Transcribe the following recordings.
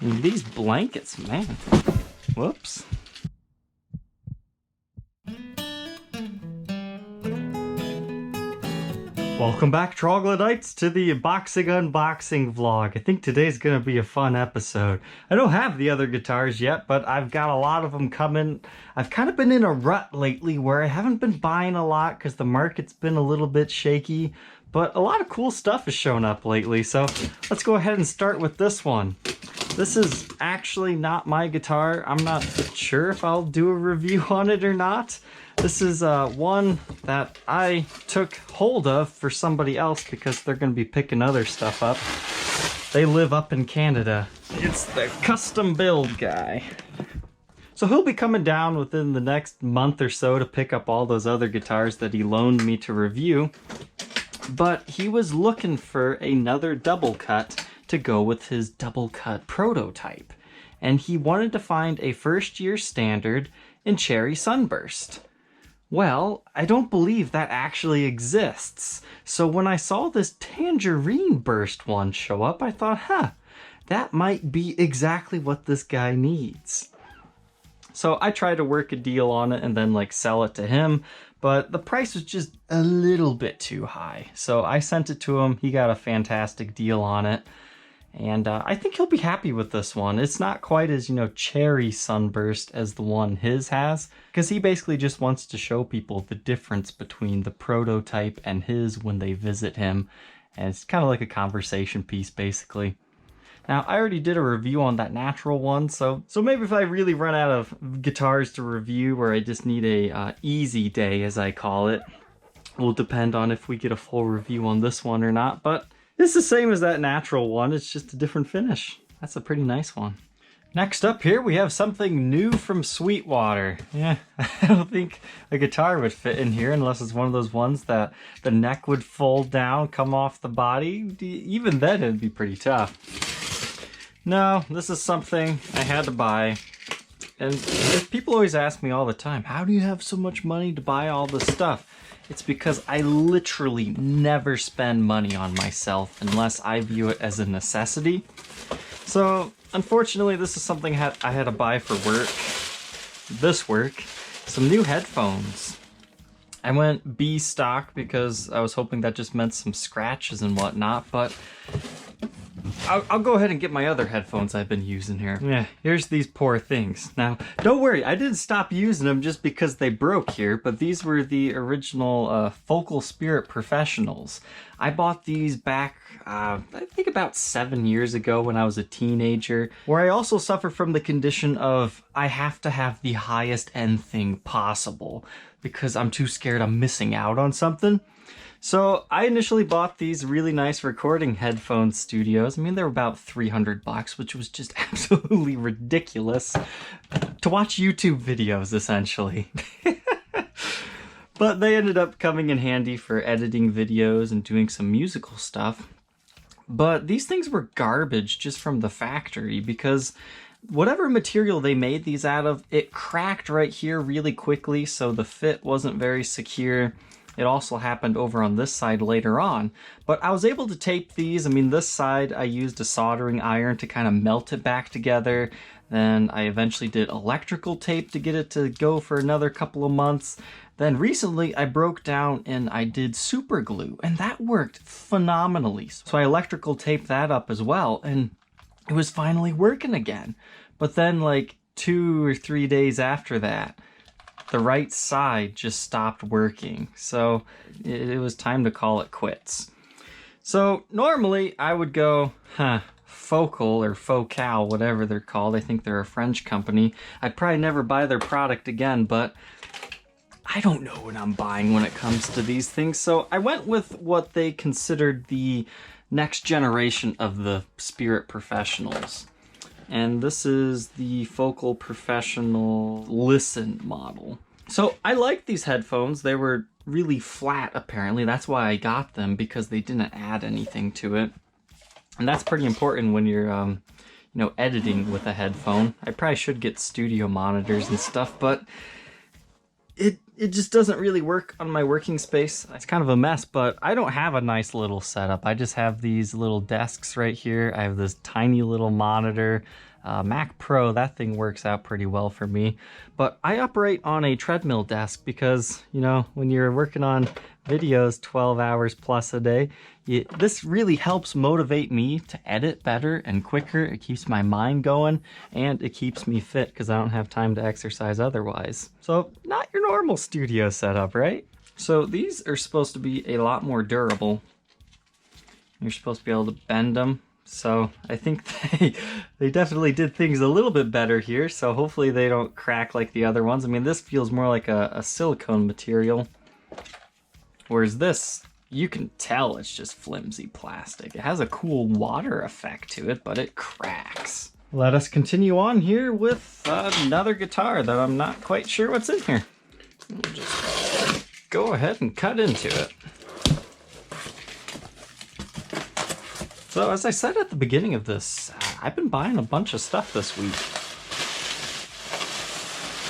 And these blankets, man. Whoops. Welcome back, Troglodytes, to the unboxing vlog. I think today's gonna be a fun episode. I don't have the other guitars yet, but I've got a lot of them coming. I've kind of been in a rut lately where I haven't been buying a lot because the market's been a little bit shaky, but a lot of cool stuff has shown up lately. So let's go ahead and start with this one. This is actually not my guitar. I'm not sure if I'll do a review on it or not. This is one that I took hold of for somebody else because they're going to be picking other stuff up. They live up in Canada. It's the custom build guy. So he'll be coming down within the next month or so to pick up all those other guitars that he loaned me to review. But he was looking for another double cut to go with his double cut prototype. And he wanted to find a first year standard in Cherry Sunburst. Well, I don't believe that actually exists. So when I saw this Tangerine Burst one show up, I thought, that might be exactly what this guy needs. So I tried to work a deal on it and then sell it to him, but the price was just a little bit too high. So I sent it to him. He got a fantastic deal on it. And I think he'll be happy with this one. It's not quite as, cherry sunburst as the one his has, because he basically just wants to show people the difference between the prototype and his when they visit him. And it's kind of like a conversation piece, basically. Now, I already did a review on that natural one, so maybe if I really run out of guitars to review, or I just need a easy day, as I call it, will depend on if we get a full review on this one or not, but it's the same as that natural one, it's just a different finish. That's a pretty nice one. Next up here, we have something new from Sweetwater. Yeah, I don't think a guitar would fit in here unless it's one of those ones that the neck would fold down, come off the body. Even then, it'd be pretty tough. No, this is something I had to buy. And people always ask me all the time, how do you have so much money to buy all this stuff? It's because I literally never spend money on myself unless I view it as a necessity. So, unfortunately, this is something I had to buy for work. This work. Some new headphones. I went B stock because I was hoping that just meant some scratches and whatnot, but I'll go ahead and get my other headphones I've been using here. Yeah, here's these poor things. Now, don't worry, I didn't stop using them just because they broke here, but these were the original Focal Spirit Professionals. I bought these back, I think about 7 years ago when I was a teenager, where I also suffer from the condition of I have to have the highest end thing possible because I'm too scared I'm missing out on something. So I initially bought these really nice recording headphone studios. I mean, they were about $300, which was just absolutely ridiculous to watch YouTube videos, essentially. But they ended up coming in handy for editing videos and doing some musical stuff. But these things were garbage just from the factory because whatever material they made these out of, it cracked right here really quickly, so the fit wasn't very secure. It also happened over on this side later on, but I was able to tape these. I mean, this side I used a soldering iron to kind of melt it back together. Then I eventually did electrical tape to get it to go for another couple of months. Then recently I broke down and I did super glue, and that worked phenomenally. So I electrical taped that up as well, and it was finally working again. But then 2 or 3 days after that, the right side just stopped working. So it was time to call it quits. So normally I would go, Focal or Focal, whatever they're called. I think they're a French company. I'd probably never buy their product again, but I don't know what I'm buying when it comes to these things. So I went with what they considered the next generation of the Spirit Professionals. And this is the Focal Professional Listen model. So I like these headphones. They were really flat, apparently. That's why I got them, because they didn't add anything to it. And that's pretty important when you're, editing with a headphone. I probably should get studio monitors and stuff, but it it just doesn't really work on my working space. It's kind of a mess, but I don't have a nice little setup. I just have these little desks right here. I have this tiny little monitor. Mac Pro, that thing works out pretty well for me. But I operate on a treadmill desk because, you know, when you're working on videos 12 hours plus a day, this really helps motivate me to edit better and quicker. It keeps my mind going and it keeps me fit because I don't have time to exercise otherwise. So not your normal studio setup, right? So these are supposed to be a lot more durable. You're supposed to be able to bend them. So I think they definitely did things a little bit better here. So hopefully they don't crack like the other ones. I mean, this feels more like a silicone material. Whereas this, you can tell it's just flimsy plastic. It has a cool water effect to it, but it cracks. Let us continue on here with another guitar that I'm not quite sure what's in here. We'll just go ahead and cut into it. So as I said at the beginning of this, I've been buying a bunch of stuff this week.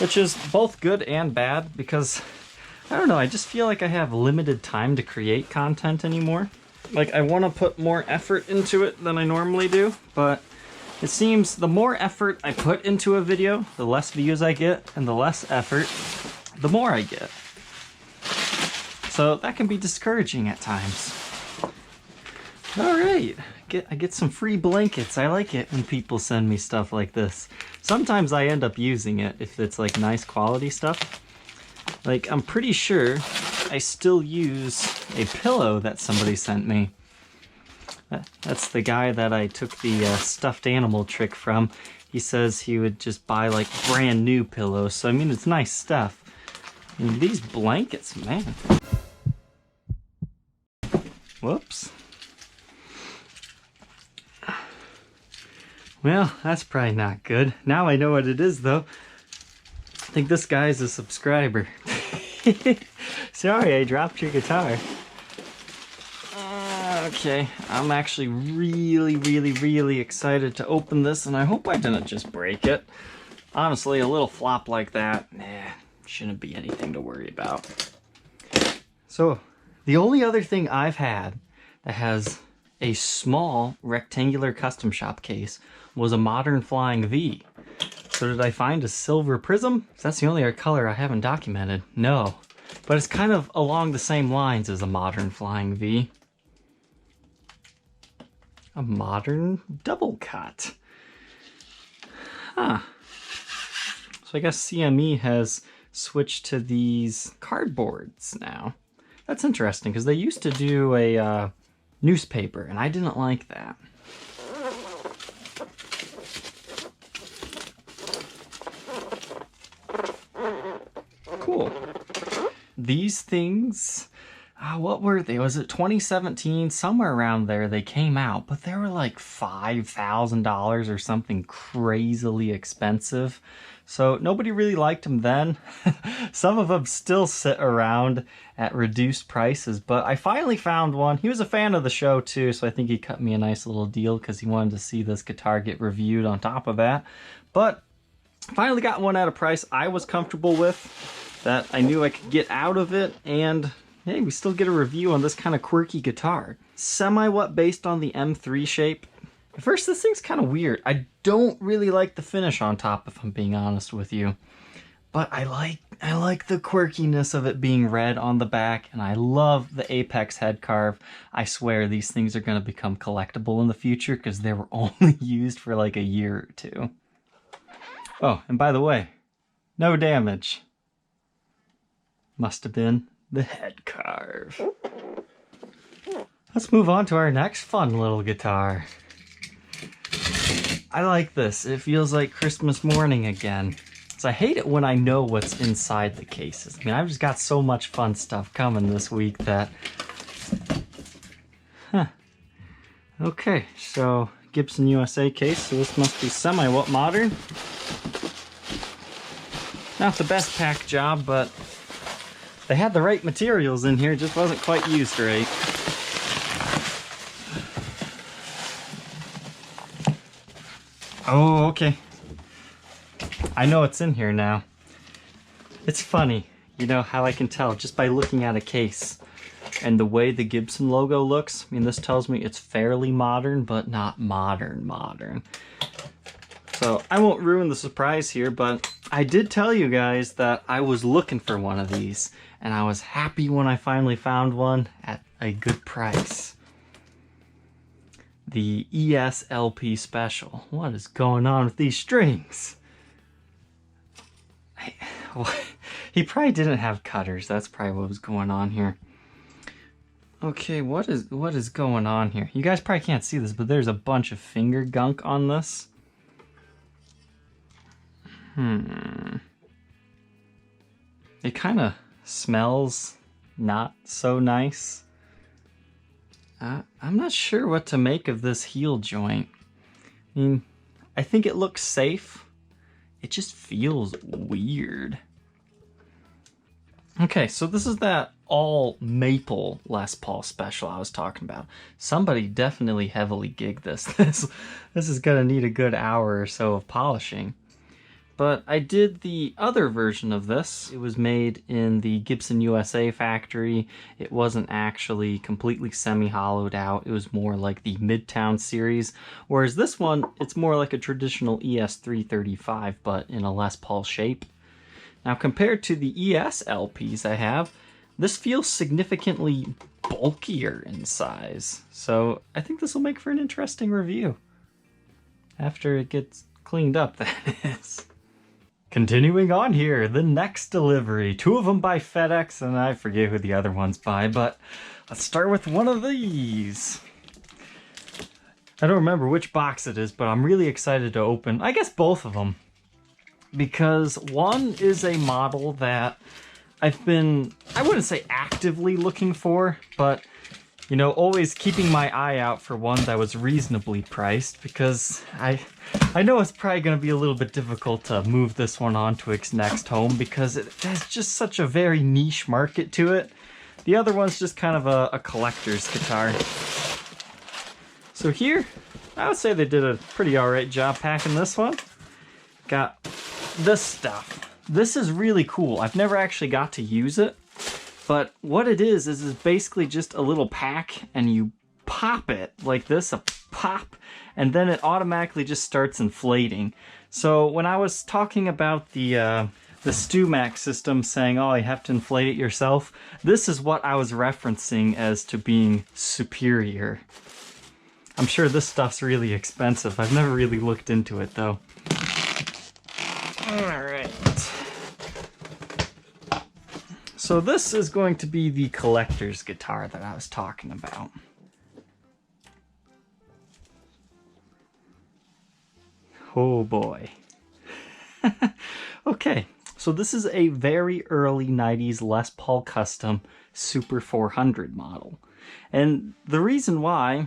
Which is both good and bad because, I don't know, I just feel like I have limited time to create content anymore. Like, I want to put more effort into it than I normally do, but it seems the more effort I put into a video, the less views I get, and the less effort, the more I get. So that can be discouraging at times. All right, I get some free blankets. I like it when people send me stuff like this. Sometimes I end up using it if it's like nice quality stuff. Like, I'm pretty sure I still use a pillow that somebody sent me. That's the guy that I took the stuffed animal trick from. He says he would just buy like brand new pillows. So I mean, it's nice stuff. And these blankets, man. Whoops. Well, that's probably not good. Now I know what it is, though. I think this guy's a subscriber. Sorry, I dropped your guitar. Okay, I'm actually really excited to open this, and I hope I didn't just break it. Honestly, a little flop like that, shouldn't be anything to worry about. So, the only other thing I've had that has a small rectangular custom shop case was a Modern Flying V. So did I find a silver prism? That's the only color I haven't documented. No, but it's kind of along the same lines as a Modern Flying V. A modern double cut. Huh. So I guess CME has switched to these cardboards now. That's interesting because they used to do a newspaper, and I didn't like that. Cool. These things, what were they? Was it 2017? Somewhere around there they came out, but they were like $5,000 or something crazily expensive. So nobody really liked them then. Some of them still sit around at reduced prices, but I finally found one. He was a fan of the show too, so I think he cut me a nice little deal because he wanted to see this guitar get reviewed on top of that. But finally got one at a price I was comfortable with, that I knew I could get out of it, and hey, we still get a review on this kind of quirky guitar. Semi-what based on the M3 shape. At first, this thing's kind of weird. I don't really like the finish on top, if I'm being honest with you. But I like the quirkiness of it being red on the back, and I love the Apex head carve. I swear these things are going to become collectible in the future because they were only used for like a year or two. Oh, and by the way, no damage. Must have been the head carve. Let's move on to our next fun little guitar. I like this. It feels like Christmas morning again. So I hate it when I know what's inside the cases. I mean, I've just got so much fun stuff coming this week that... Huh. Okay, so Gibson USA case. So this must be semi-what modern. Not the best pack job, but they had the right materials in here. It just wasn't quite used right. Oh, okay. I know it's in here now. It's funny. You know how I can tell just by looking at a case and the way the Gibson logo looks. I mean, this tells me it's fairly modern, but not modern. So I won't ruin the surprise here, but I did tell you guys that I was looking for one of these, and I was happy when I finally found one at a good price. The ESLP Special. What is going on with these strings? He probably didn't have cutters. That's probably what was going on here. Okay, what is going on here? You guys probably can't see this, but there's a bunch of finger gunk on this. It kind of smells not so nice. I'm not sure what to make of this heel joint. I mean, I think it looks safe. It just feels weird. Okay, so this is that all maple Les Paul Special I was talking about. Somebody definitely heavily gigged this. This is gonna need a good hour or so of polishing. But I did the other version of this. It was made in the Gibson USA factory. It wasn't actually completely semi-hollowed out. It was more like the Midtown series. Whereas this one, it's more like a traditional ES335, but in a Les Paul shape. Now compared to the ES LPs I have, this feels significantly bulkier in size. So I think this will make for an interesting review. After it gets cleaned up, that is. Continuing on here, the next delivery. Two of them by FedEx, and I forget who the other one's by, but let's start with one of these. I don't remember which box it is, but I'm really excited to open, I guess, both of them. Because one is a model that I've been, I wouldn't say actively looking for, but, you know, always keeping my eye out for one that was reasonably priced, because I know it's probably going to be a little bit difficult to move this one on to its next home because it has just such a very niche market to it. The other one's just kind of a collector's guitar. So here, I would say they did a pretty alright job packing this one. Got this stuff. This is really cool. I've never actually got to use it, but what it is basically just a little pack, and you pop it like this, a pop, and then it automatically just starts inflating. So when I was talking about the StewMac system saying, oh, you have to inflate it yourself, this is what I was referencing as to being superior. I'm sure this stuff's really expensive. I've never really looked into it though. Alright. So this is going to be the collector's guitar that I was talking about. Oh boy. Okay, so this is a very early 90s Les Paul Custom Super 400 model. And the reason why,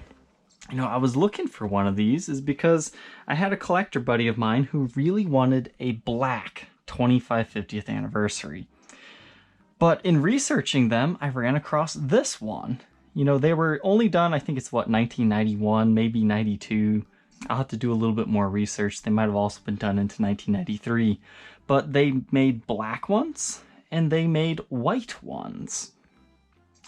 you know, I was looking for one of these is because I had a collector buddy of mine who really wanted a black 50th anniversary. But in researching them, I ran across this one. You know, they were only done, I think it's what, 1991, maybe 92. I'll have to do a little bit more research. They might have also been done into 1993. But they made black ones, and they made white ones.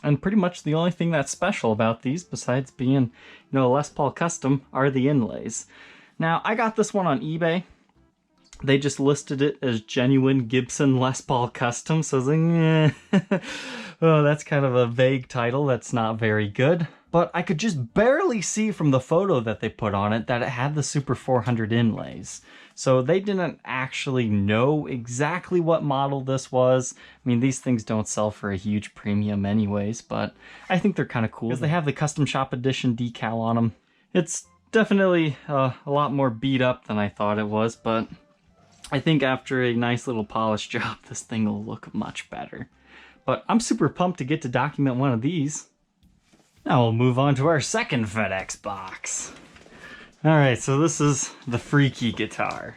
And pretty much the only thing that's special about these, besides being, you know, a Les Paul Custom, are the inlays. Now, I got this one on eBay. They just listed it as genuine Gibson Les Paul Custom, so I was like, eh. Oh, that's kind of a vague title. That's not very good. But I could just barely see from the photo that they put on it that it had the Super 400 inlays. So they didn't actually know exactly what model this was. I mean, these things don't sell for a huge premium anyways, but I think they're kind of cool. Because they have the Custom Shop Edition decal on them. It's definitely a lot more beat up than I thought it was, but I think after a nice little polish job, this thing will look much better. But I'm super pumped to get to document one of these. Now we'll move on to our second FedEx box. Alright, so this is the Freaky guitar.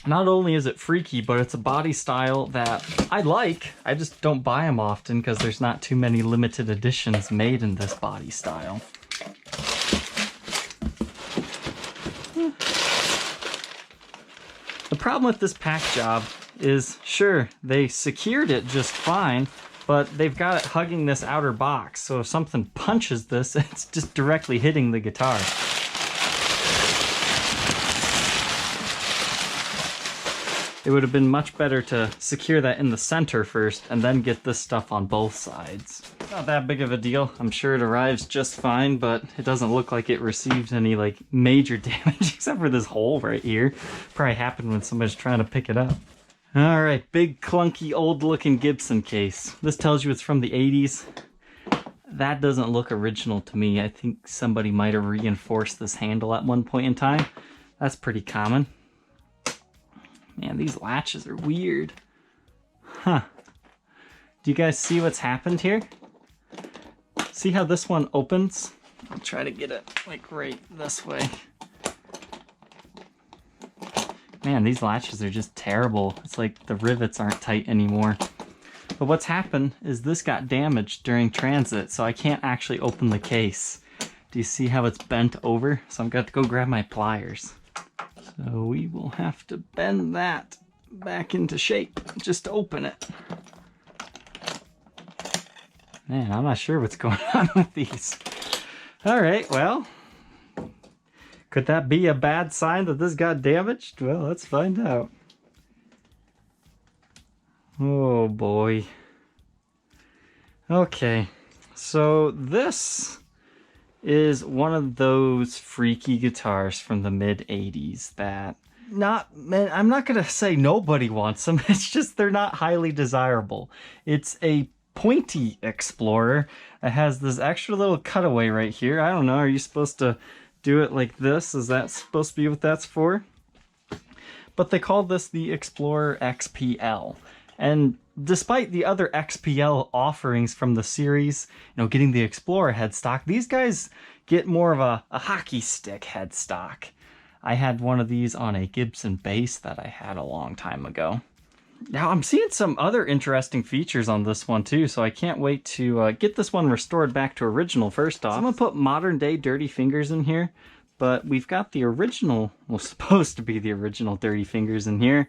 Not only is it freaky, but it's a body style that I like. I just don't buy them often because there's not too many limited editions made in this body style. The problem with this pack job is, sure, they secured it just fine, but they've got it hugging this outer box, so if something punches this, it's just directly hitting the guitar. It would have been much better to secure that in the center first and then get this stuff on both sides. Not that big of a deal. I'm sure it arrives just fine, but it doesn't look like it received any like major damage except for this hole right here. Probably happened when somebody's trying to pick it up. All right, big clunky old looking Gibson case. This tells you it's from the 80s. That doesn't look original to me. I think somebody might have reinforced this handle at one point in time. That's pretty common. Man, these latches are weird. Huh. Do you guys see what's happened here? See how this one opens? I'll try to get it like right this way. Man, these latches are just terrible. It's like the rivets aren't tight anymore. But what's happened is this got damaged during transit, so I can't actually open the case. Do you see how it's bent over? So I'm going to go grab my pliers. So we will have to bend that back into shape just to open it. Man, I'm not sure what's going on with these. All right, well, could that be a bad sign that this got damaged? Well, let's find out. Oh boy. Okay, so this is one of those freaky guitars from the mid-80s that I'm not gonna say nobody wants them, it's just they're not highly desirable. It's a pointy Explorer. It has this extra little cutaway right here. I don't know, are you supposed to do it like this? Is that supposed to be what that's for? But they call this the Explorer XPL. And despite the other XPL offerings from the series, you know, getting the Explorer headstock, these guys get more of a hockey stick headstock. I had one of these on a Gibson bass that I had a long time ago. Now I'm seeing some other interesting features on this one too, so I can't wait to get this one restored back to original first off. So I'm gonna put modern day Dirty Fingers in here, but we've got the original, well, supposed to be the original Dirty Fingers in here.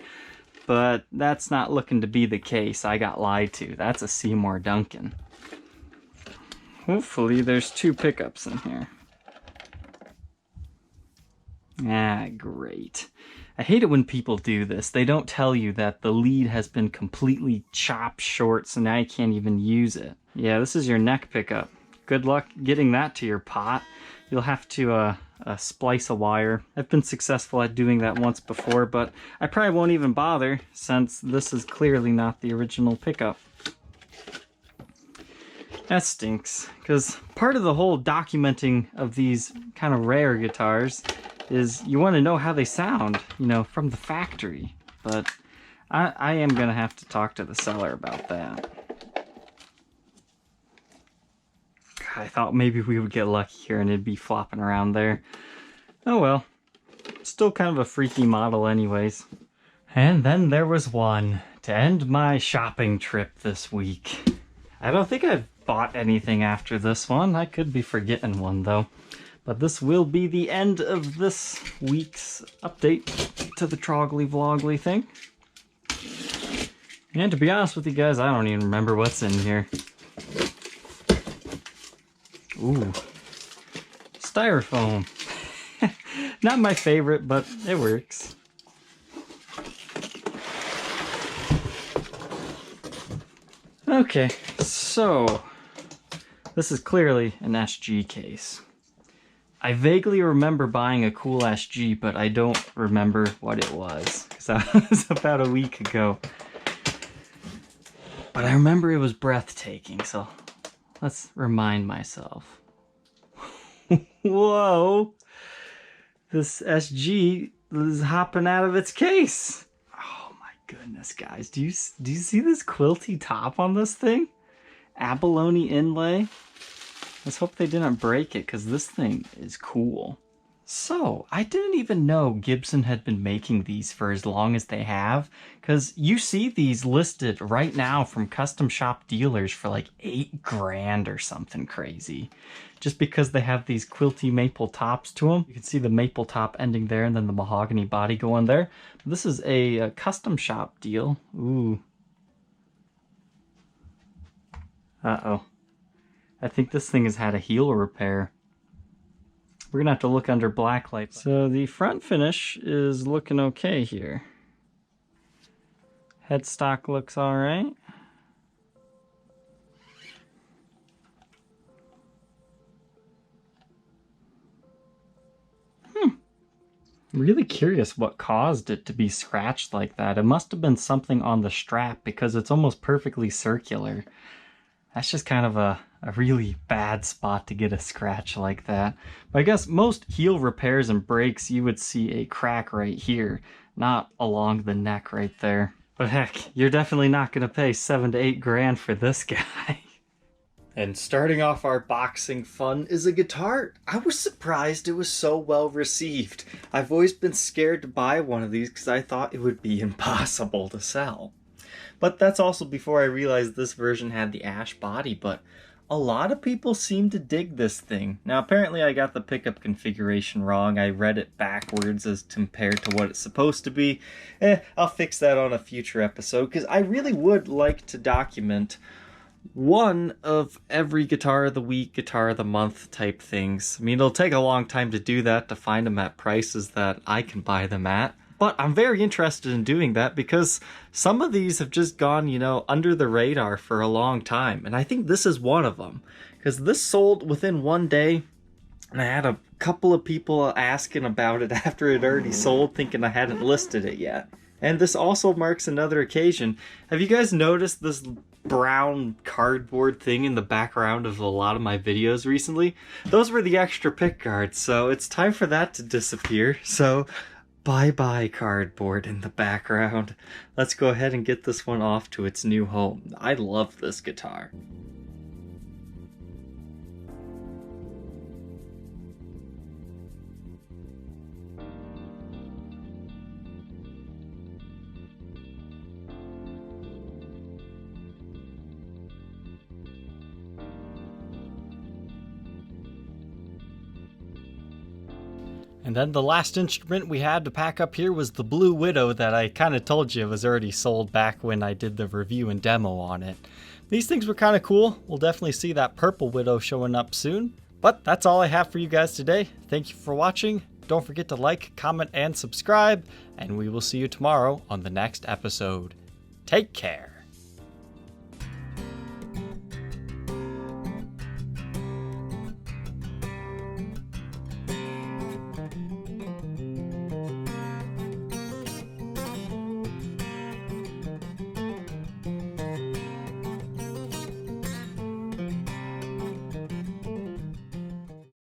But that's not looking to be the case. I got lied to. That's a Seymour Duncan. Hopefully there's two pickups in here. Ah, great. I hate it when people do this. They don't tell you that the lead has been completely chopped short, so now you can't even use it. Yeah, this is your neck pickup. Good luck getting that to your pot. You'll have to splice a wire. I've been successful at doing that once before, but I probably won't even bother since this is clearly not the original pickup. That stinks, because part of the whole documenting of these kind of rare guitars is you want to know how they sound, you know, from the factory. But I am going to have to talk to the seller about that. I thought maybe we would get lucky here and it'd be flopping around there. Oh well. Still kind of a freaky model anyways. And then there was one to end my shopping trip this week. I don't think I've bought anything after this one. I could be forgetting one though. But this will be the end of this week's update to the Trogly Vlogly thing. And to be honest with you guys, I don't even remember what's in here. Ooh, styrofoam. Not my favorite, but it works. Okay, so this is clearly an SG case. I vaguely remember buying a cool SG, but I don't remember what it was, because that was about a week ago. But I remember it was breathtaking, so let's remind myself. Whoa! This SG is hopping out of its case. Oh my goodness, guys. Do you see this quilty top on this thing? Abalone inlay. Let's hope they didn't break it, because this thing is cool. So, I didn't even know Gibson had been making these for as long as they have, because you see these listed right now from custom shop dealers for like 8 grand or something crazy. Just because they have these quilty maple tops to them. You can see the maple top ending there and then the mahogany body going there. This is a custom shop deal. Ooh. Uh-oh. I think this thing has had a heel repair. We're gonna have to look under black light. So the front finish is looking okay here. Headstock looks all right. I'm really curious what caused it to be scratched like that. It must have been something on the strap because it's almost perfectly circular. That's just kind of a really bad spot to get a scratch like that. But I guess most heel repairs and breaks, you would see a crack right here, not along the neck right there. But heck, you're definitely not going to pay 7 to 8 grand for this guy. And starting off our boxing fun is a guitar. I was surprised it was so well received. I've always been scared to buy one of these because I thought it would be impossible to sell. But that's also before I realized this version had the ash body, but a lot of people seem to dig this thing. Now apparently I got the pickup configuration wrong. I read it backwards as compared to what it's supposed to be. I'll fix that on a future episode because I really would like to document one of every guitar of the week, guitar of the month type things. I mean, it'll take a long time to do that, to find them at prices that I can buy them at. But I'm very interested in doing that because some of these have just gone, you know, under the radar for a long time. And I think this is one of them. Because this sold within one day. And I had a couple of people asking about it after it already sold, thinking I hadn't listed it yet. And this also marks another occasion. Have you guys noticed this brown cardboard thing in the background of a lot of my videos recently? Those were the extra pick guards, so it's time for that to disappear. So bye-bye cardboard in the background. Let's go ahead and get this one off to its new home. I love this guitar. And then the last instrument we had to pack up here was the Blue Widow that I kind of told you was already sold back when I did the review and demo on it. These things were kind of cool. We'll definitely see that Purple Widow showing up soon. But that's all I have for you guys today. Thank you for watching. Don't forget to like, comment, and subscribe. And we will see you tomorrow on the next episode. Take care.